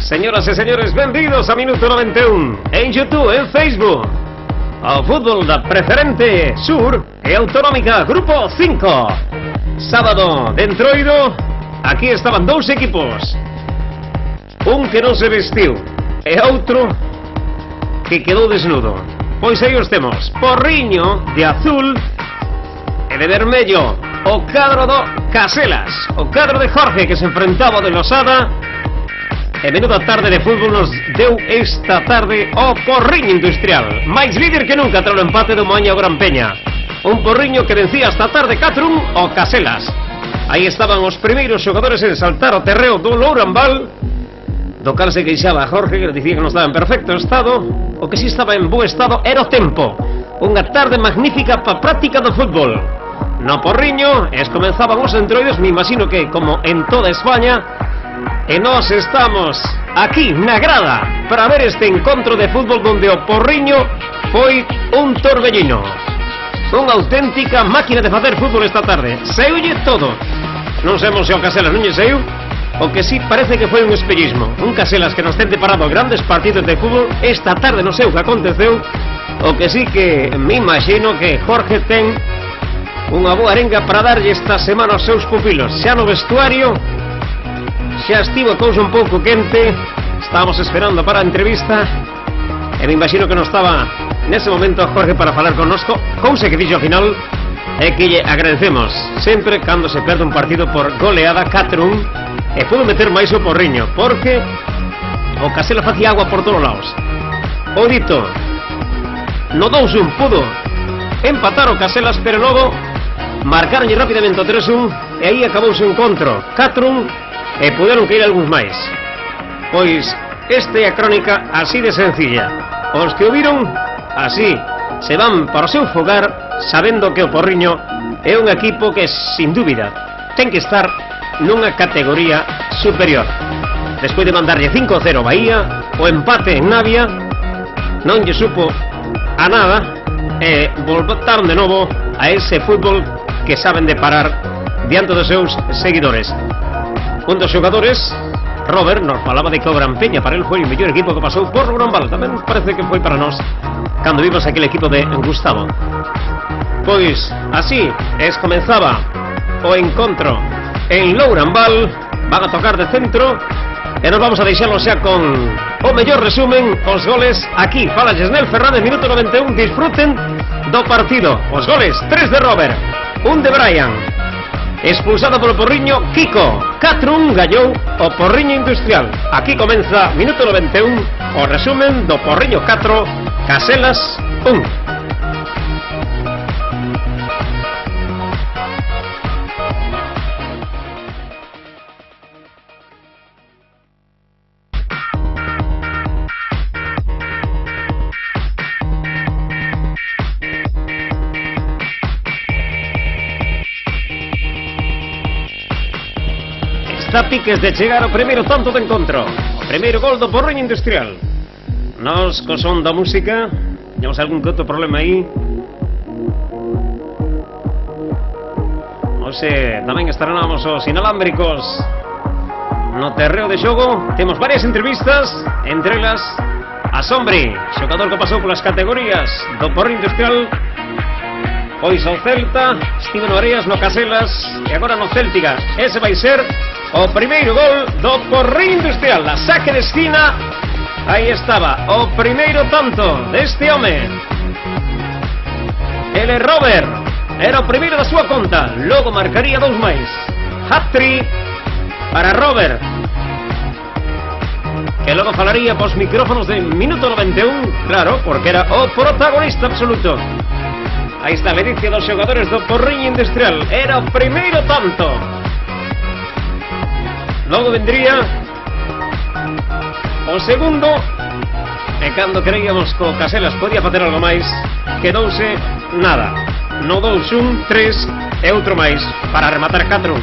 Señoras e señores, benvidos a Minuto 91 en YouTube, en Facebook. Ao fútbol da Preferente Sur e Autonómica Grupo 5. Sábado de Entroido, aquí estaban dous equipos. Un que non se vestiu e outro que quedou desnudo. Pois aí os temos, Porriño de azul e de vermello, o cadro do Caselas, o cadro de Jorge que se enfrentaba ao de Losada. E menuda tarde de fútbol nos deu esta tarde o Porriño Industrial, máis líder que nunca tras o empate do Moaña ao Gran Peña. Un Porriño que vencía esta tarde 4-1 ao Caselas. Aí estaban os primeiros xogadores en saltar o terreo do Lourambal, do cal se queixaba Jorge, que dicía que non estaba en perfecto estado. O que si estaba en bo estado era o tempo. Unha tarde magnífica pa práctica do fútbol. No Porriño, comenzaban os entroidos, me imagino que como en toda España. E nós estamos aquí na grada para ver este encontro de fútbol donde o Porriño foi un torbellino. Unha auténtica máquina de facer fútbol esta tarde. Seulle todo. Non sabemos se o Caselas non lle saiu. O que sí parece que foi un espellismo. Un Caselas que nos ten deparado grandes partidos de fútbol. Esta tarde non sei o que aconteceu. O que sí que me imagino que Jorge ten unha boa arenga para darlle esta semana aos seus pupilos. Xa no vestuario xa estivo a cousa un pouco quente. Estábamos esperando para a entrevista e me imagino que non estaba nese momento Jorge para falar connosco, cousa que dixo ao final é que lle agradecemos sempre cando se perde un partido por goleada 4-1 e pudo meter máis o Porriño porque o Caselas facía agua por todos lados. O dito no 2-1 pudo empatar o Caselas, pero logo marcaronlle rapidamente o 3-1 e aí acabou o encontro 4-1 e puderon caer algúns máis. Pois esta é a crónica así de sencilla. Os que o viron así se van para o seu fogar sabendo que o Porriño é un equipo que sin dúbida ten que estar nunha categoría superior. Despois de mandarlle 5-0 Bahía, o empate en Navia non lle supo a nada e voltaron de novo a ese fútbol que saben de parar diante dos seus seguidores. Un dos xogadores, Robert, nos falaba de que o Gran Peña para el foi o mellor equipo que pasou por Lourambal. Tamén nos parece que foi para nós cando vimos aquel equipo de Gustavo. Pois así comenzaba o encontro en Lourambal. Van a tocar de centro e nos vamos a deixarlo xa con o mellor resumen, os goles aquí. Fala Gesnel Fernández, minuto 91. Disfruten do partido. Os goles, 3 de Robert, 1 de Brian. Expulsado polo Porriño, Kiko. 4-1 gallou o Porriño Industrial. Aquí comeza minuto 91, o resumen do Porriño 4, Caselas 1. Está piques de chegar o primeiro tanto do encontro, o primeiro gol do Porriño Industrial. Nos co son da música temos algún que outro problema aí. Tamén estrenamos os inalámbricos no terreo de xogo. Temos varias entrevistas, entre elas a Sombri, xogador que pasou polas categorías do Porriño Industrial, pois ao Celta, estivo no Areas, no Caselas e agora no Céltiga. Ese vai ser o primeiro gol do Porriño Industrial, a saque de esquina. Aí estaba o primeiro tanto deste home. Ele Robert era o primeiro da súa conta, logo marcaría 2 máis. Hat-trick para Robert, que logo falaría pos micrófonos de minuto 91, claro, porque era o protagonista absoluto. Aí está a ledicia dos xogadores do Porriño Industrial, era o primeiro tanto. Logo vendría o segundo, e cando creíamos que o Caselas podía facer algo máis, quedouse nada. No 2-1, 3 e outro máis para rematar 4-1.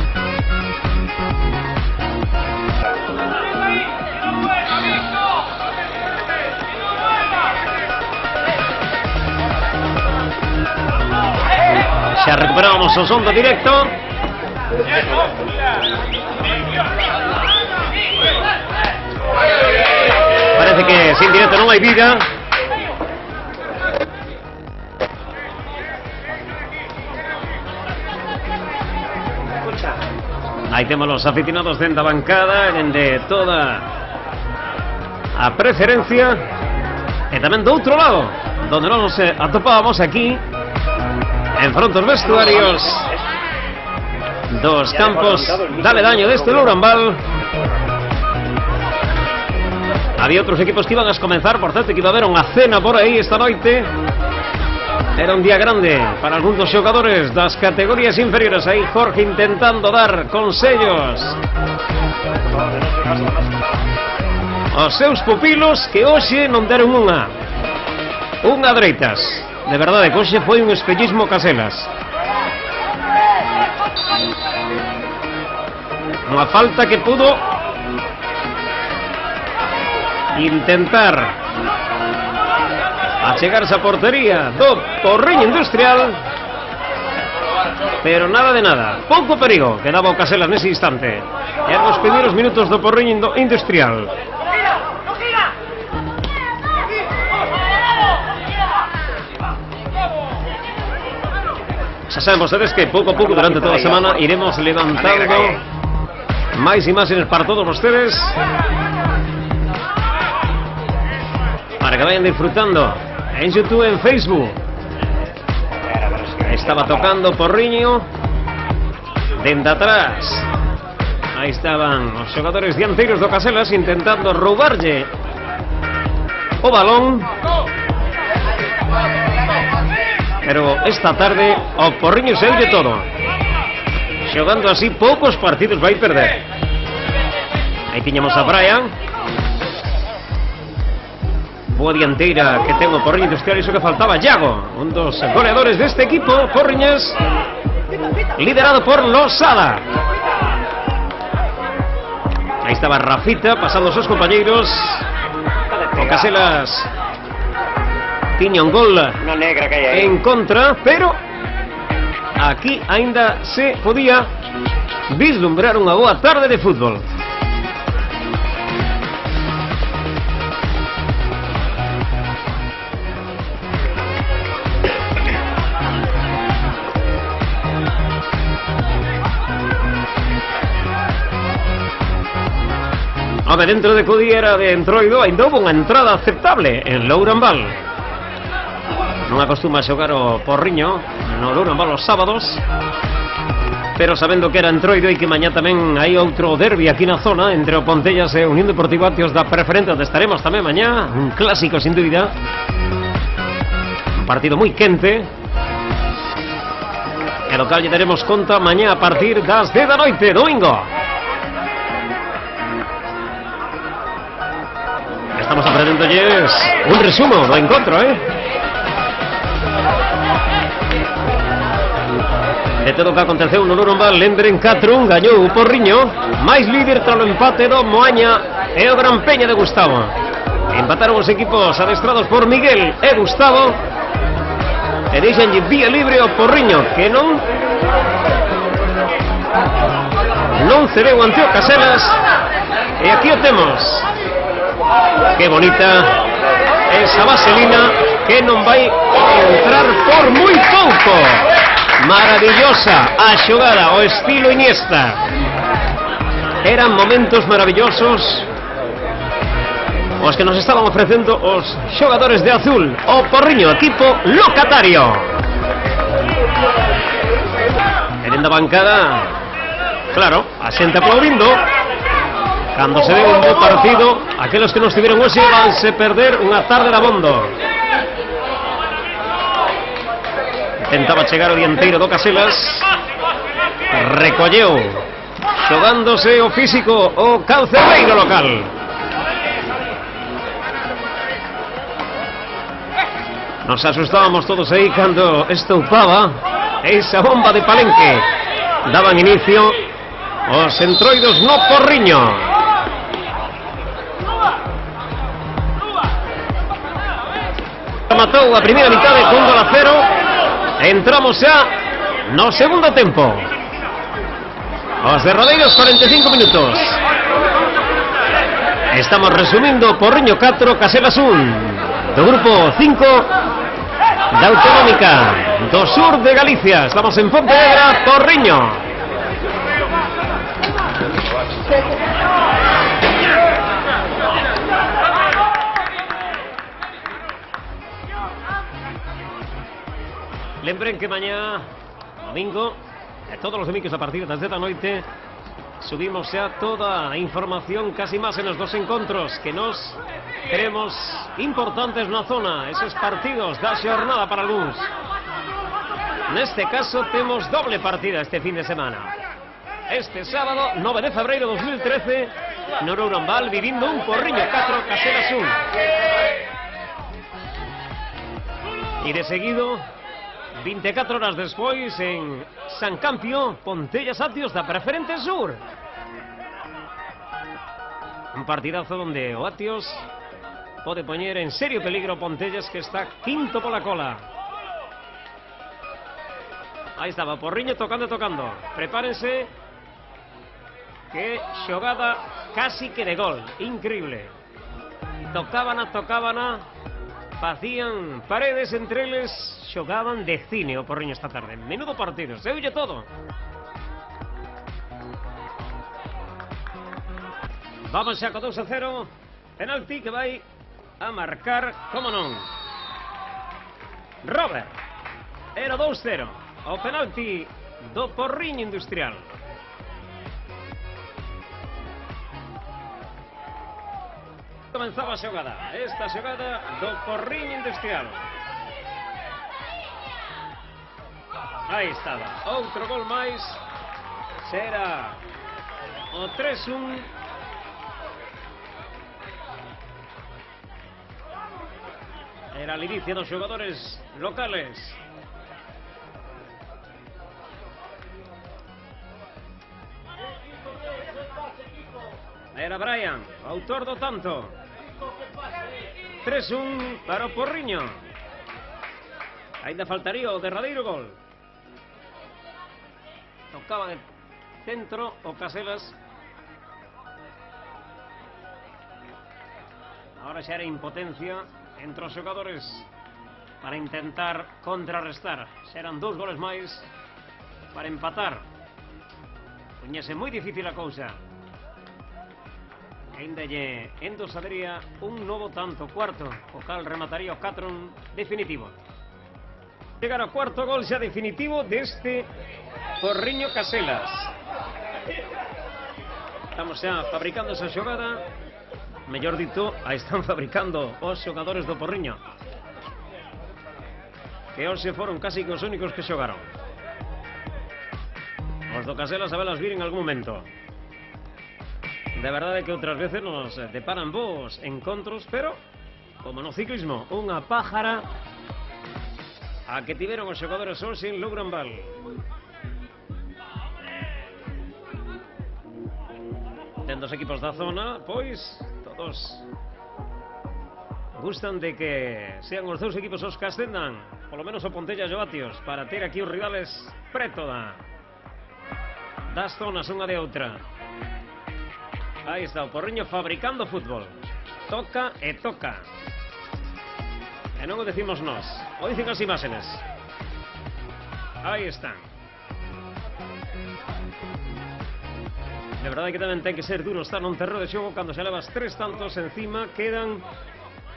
Xa recuperamos o son do directo. Parece que sin directo non hai vida. Aí temos os aficionados dentro da bancada, de toda a preferencia. E tamén do outro lado, donde nos atopábamos aquí, en fronte aos vestuarios dos campos dale daño deste Lourambal. Había outros equipos que iban a comenzar, por certo, que iba a haber unha cena por aí esta noite. Era un día grande para algún dos xogadores das categorías inferiores. Aí Jorge intentando dar consellos aos seus pupilos, que hoxe non deron unha dreitas. De verdade, que hoxe foi un espellismo Caselas. Unha falta que pudo intentar achegarse a portería do Porriño Industrial, pero nada de nada. Pouco perigo que daba o Caselas nese instante. Eran os primeiros minutos do Porriño Industrial. Xa saben vostedes que pouco a pouco durante toda a semana iremos levantando máis imaxes para todos vostedes, para que vayan disfrutando en YouTube, en Facebook. Estaba tocando Porriño dende atrás. Aí estaban os xogadores dianteiros do Caselas intentando roubarlle o balón, pero esta tarde o Porriño seulle todo. Xogando así poucos partidos vai perder. Aí tiñamos a Brian, boa dianteira que ten o Porriño Industrial. Iso que faltaba, Iago, un dos goleadores deste equipo porriñés, liderado por Losada. Aí estaba Rafita pasando os seus compañeiros. O Caselas tiña un gol en contra, pero aquí aínda se podía vislumbrar unha boa tarde de fútbol. Home, dentro de Codiera de Entroido ainda houve unha entrada aceptable en Lourambal. Non acostuma a xogar o Porriño no Lourambal os sábados, pero sabendo que era Entroido e que mañá tamén hai outro derbi aquí na zona entre o Pontellas e Unión Deportiva Atios da Preferente, onde estaremos tamén mañá, un clásico sin dúbida, un partido moi quente, e do cal lle daremos conta mañá a partir das 10 da noite, domingo. Estamos aprendendolles un resumo do encontro, de todo o que aconteceu no Lourambal. Lembren, 4-1 gañou o Porriño, máis líder tras o empate do Moaña e o Gran Peña de Gustavo. Empataron os equipos adestrados por Miguel e Gustavo e deixanlle vía libre ao Porriño, que non cedeu ante o Caselas. E aquí o temos. Que bonita esa vaselina, que non vai entrar por moi pouco. Maravillosa a xogada, o estilo Iniesta. Eran momentos maravillosos os que nos estaban ofrecendo os xogadores de azul, o Porriño, equipo locatario. E dentro da bancada, claro, a xente aplaudindo. Cando se ve un bo partido, aqueles que non estiveron hoxe vanse perder unha tarde de abondo. Tentaba chegar o dianteiro do Caselas, recolleu, xogándose o físico, o Cancelleiro local. Nos asustábamos todos aí cando estoupaba esa bomba de Palenque. Daban inicio os entroidos no Porriño. Matou a primeira mitade con 2-0. Entramos xa no segundo tempo. Os derradeiros 45 minutos. Estamos resumindo Porriño 4, Caselas 1 do grupo 5 da Autonómica do Sur de Galicia. Estamos en Pontevedra, Porriño. Lembren que mañá, domingo, todos os domingos a partir das 10 da noite, subimos xa toda a información, casi máis en os dos encontros que nos queremos importantes na zona, esos partidos da xornada para algúns. Neste caso temos doble partida este fin de semana. Este sábado, 9 de febreiro de 2013, no Nourambal, vivindo un Porriño 4, Caselas 1. E de seguido, 24 horas despois, en San Campio, Pontellas Atios da Preferente Sur. Un partidazo donde o Atios pode poñer en serio peligro Pontellas, que está quinto pola cola. Aí estaba, Porriño tocando. Prepárense, que xogada casi que de gol. Increíble. Tocábana. Facían paredes entre eles, xogaban de cine o Porriño esta tarde. Menudo partido, se oye todo. Vamos xa co 2-0. Penalti que vai a marcar, como non, Robert. Era 2-0. O penalti do Porriño Industrial. Comenzaba a xogada, esta xogada do Porriño Industrial. Aí estaba, outro gol máis. Será o 3-1. Era a liricia dos xogadores locales. Era Brian, autor do tanto. 3-1 para o Porriño. Ainda faltaría o derradeiro gol. Tocaba de centro o Caselas. Ahora xa era impotencia entre os xogadores para intentar contrarrestar. Xa eran 2 goles máis para empatar. Puñese moi difícil a cousa. Ainda lle endosaría un novo tanto, cuarto, o cal remataría o 4 definitivo. Chegar ao cuarto gol xa definitivo deste Porriño Caselas. Estamos xa fabricando esa xogada. Mellor dito, a están fabricando os xogadores do Porriño, que hoxe foron casi os únicos que xogaron. Os do Caselas a velas vir en algún momento. De verdade que outras veces nos deparan bons encontros, pero, como no ciclismo, unha pájara a que tiveron os xogadores hoxe en Nourambal. Tendo os equipos da zona, pois, todos gustan de que sean os dous equipos os que ascendan, polo menos o Pontellas e o Atios, para ter aquí os rivales preto das zonas unha de outra. Aí está o Porriño fabricando fútbol. Toca e toca. E non o decimos nós, o dicen as imágenes. Aí están. De verdade que tamén ten que ser duro estar nun terreo de xogo cando se levas 3 tantos encima. Quedan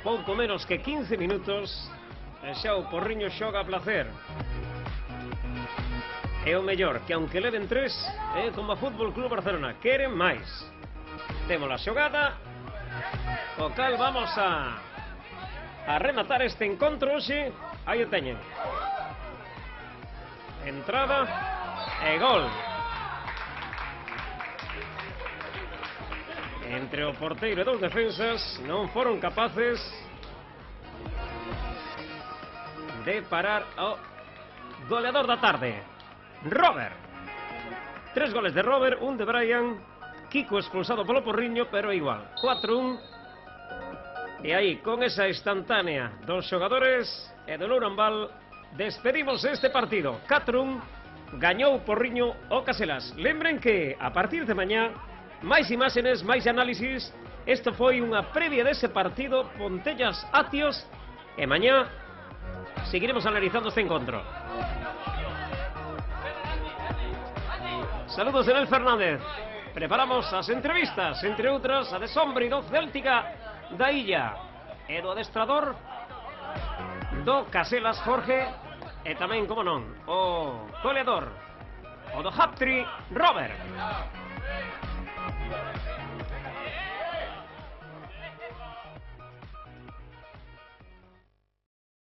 pouco menos que 15 minutos e xa o Porriño xoga a placer. E o mellor, que aunque leven 3, é como a Fútbol Club Barcelona, queren máis. Temos a xogada, o cal vamos a rematar este encontro hoxe. Aí o teñen. Entrada e gol. Entre o porteiro e 2 defensas non foron capaces de parar ao goleador da tarde, Robert. 3 goles de Robert, un de Brian. Kiko expulsado polo Porriño, pero igual, 4-1. E aí, con esa instantánea dos xogadores e do Nourambal, despedimos este partido. 4-1, gañou Porriño o Caselas. Lembren que, a partir de mañá, máis imágenes, máis análisis Esta foi unha previa dese partido Pontellas-Atios, e mañá seguiremos analizando este encontro. Saludos de Nel Fernández. Preparamos as entrevistas, entre outras a de Sombra Céltica da Illa, e do adestrador do Caselas Jorge, e tamén, como non, o goleador, o do Haptri Robert.